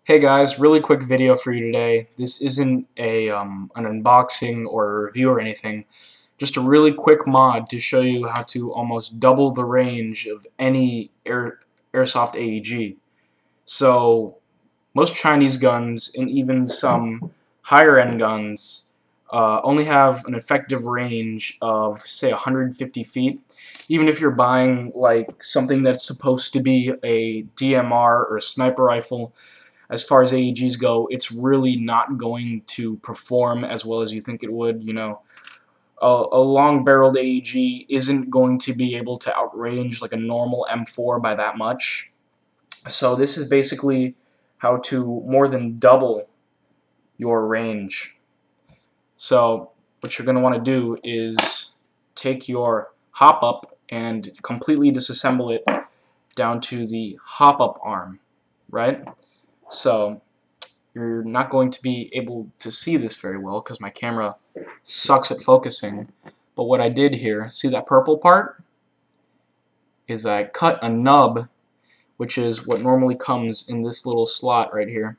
Hey guys, really quick video for you today. This isn't an unboxing or a review or anything. Just a really quick mod to show you how to almost double the range of any airsoft AEG. So most Chinese guns and even some higher end guns only have an effective range of say 150 feet. Even if you're buying like something that's supposed to be a DMR or a sniper rifle, as far as AEGs go, it's really not going to perform as well as you think it would. You know, a long-barreled AEG isn't going to be able to outrange like a normal M4 by that much. So this is basically how to more than double your range. So what you're going to want to do is take your hop-up and completely disassemble it down to the hop-up arm, right? So you're not going to be able to see this very well because my camera sucks at focusing. But what I did here, see that purple part? Is I cut a nub, which is what normally comes in this little slot right here.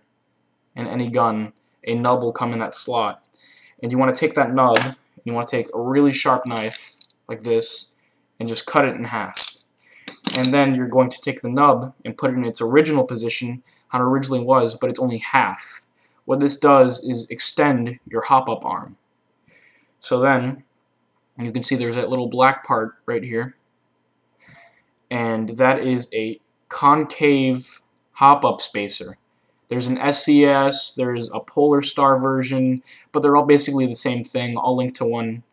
In any gun, a nub will come in that slot. And you want to take that nub, and you want to take a really sharp knife, like this, and just cut it in half. And then you're going to take the nub and put it in its original position, how it originally was, but it's only half. What this does is extend your hop-up arm. So then, you can see there's that little black part right here, and that is a concave hop-up spacer. There's an SCS, there's a Polar Star version, but they're all basically the same thing. I'll link to one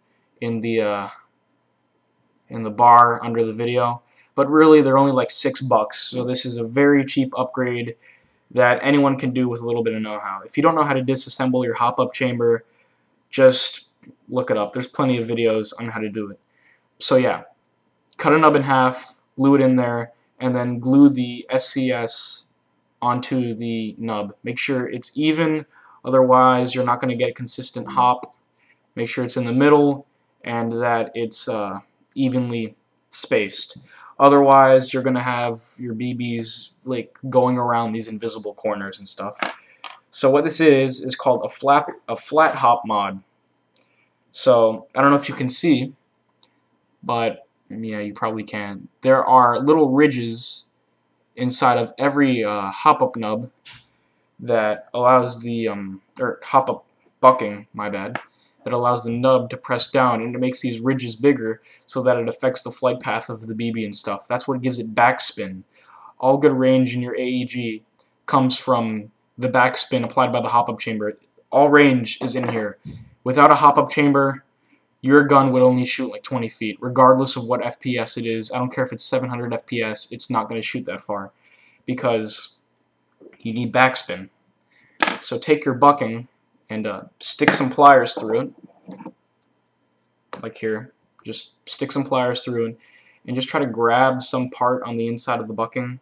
in the bar under the video. But really, they're only like $6, so this is a very cheap upgrade that anyone can do with a little bit of know-how. If you don't know how to disassemble your hop-up chamber, just look it up. There's plenty of videos on how to do it. So yeah, cut a nub in half, glue it in there, and then glue the SCS onto the nub. Make sure it's even, otherwise you're not going to get a consistent hop. Make sure it's in the middle and that it's evenly spaced. Otherwise, you're going to have your BBs like going around these invisible corners and stuff. So what this is called a flat hop mod. So I don't know if you can see, but yeah, you probably can. There are little ridges inside of every hop-up nub that allows the or hop-up bucking, my bad, that allows the nub to press down, and it makes these ridges bigger so that it affects the flight path of the BB and stuff. That's what gives it backspin. All good range in your AEG comes from the backspin applied by the hop-up chamber. All range is in here. Without a hop-up chamber, your gun would only shoot like 20 feet, regardless of what FPS it is. I don't care if it's 700 FPS, it's not going to shoot that far because you need backspin. So take your bucking and stick some pliers through it, like here. Just stick some pliers through it, and just try to grab some part on the inside of the bucking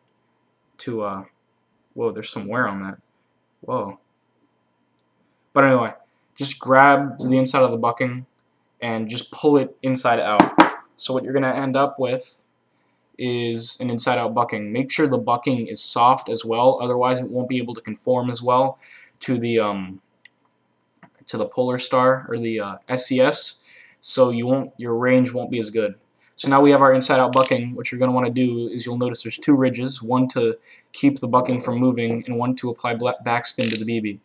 to, whoa, there's some wear on that. Whoa. But anyway, just grab the inside of the bucking and just pull it inside out. So what you're going to end up with is an inside out bucking. Make sure the bucking is soft as well, otherwise it won't be able to conform as well to the Polar Star or the SCS, so your range won't be as good. So now we have our inside out bucking. What you're going to want to do is you'll notice there's two ridges, one to keep the bucking from moving and one to apply backspin to the BB.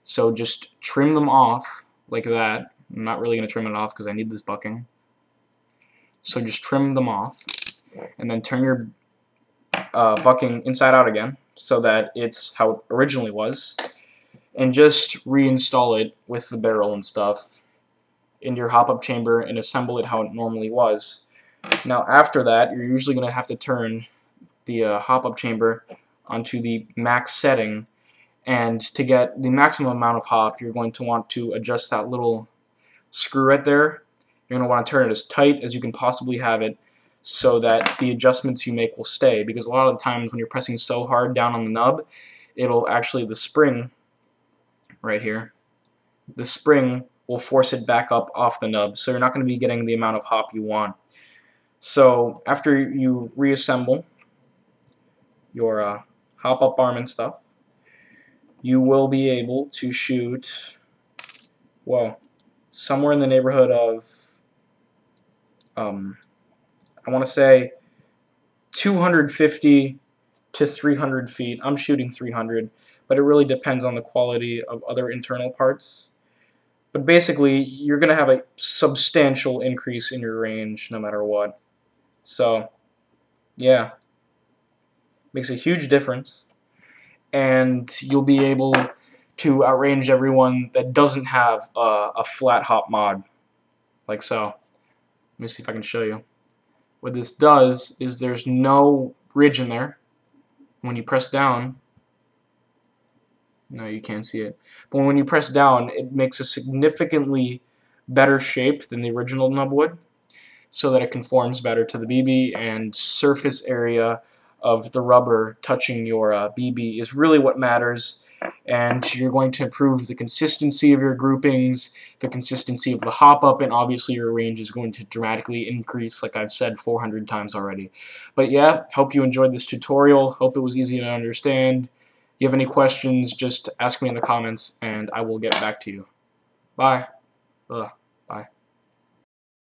So just trim them off like that. I'm not really going to trim it off because I need this bucking. So just trim them off and then turn your bucking inside out again so that it's how it originally was, and just reinstall it with the barrel and stuff into your hop-up chamber and assemble it how it normally was. Now after that, you're usually going to have to turn the hop-up chamber onto the max setting, and to get the maximum amount of hop, you're going to want to adjust that little screw right there. You're going to want to turn it as tight as you can possibly have it so that the adjustments you make will stay, because a lot of the times when you're pressing so hard down on the nub, it'll actually, the spring right here, the spring will force it back up off the nub, so you're not going to be getting the amount of hop you want. So after you reassemble your hop-up arm and stuff, you will be able to shoot, well, somewhere in the neighborhood of, I want to say 250 to 300 feet. I'm shooting 300, but it really depends on the quality of other internal parts. But basically, you're going to have a substantial increase in your range no matter what. So, yeah, makes a huge difference. And you'll be able to outrange everyone that doesn't have a flat hop mod, like so. Let me see if I can show you. What this does is there's no ridge in there. When you press down, no, you can't see it, but when you press down, it makes a significantly better shape than the original nub would, so that it conforms better to the BB, and surface area of the rubber touching your BB is really what matters, and you're going to improve the consistency of your groupings, the consistency of the hop up, and obviously your range is going to dramatically increase, like I've said 400 times already. But yeah, hope you enjoyed this tutorial, hope it was easy to understand. If you have any questions, just ask me in the comments and I will get back to you. Bye. Ugh.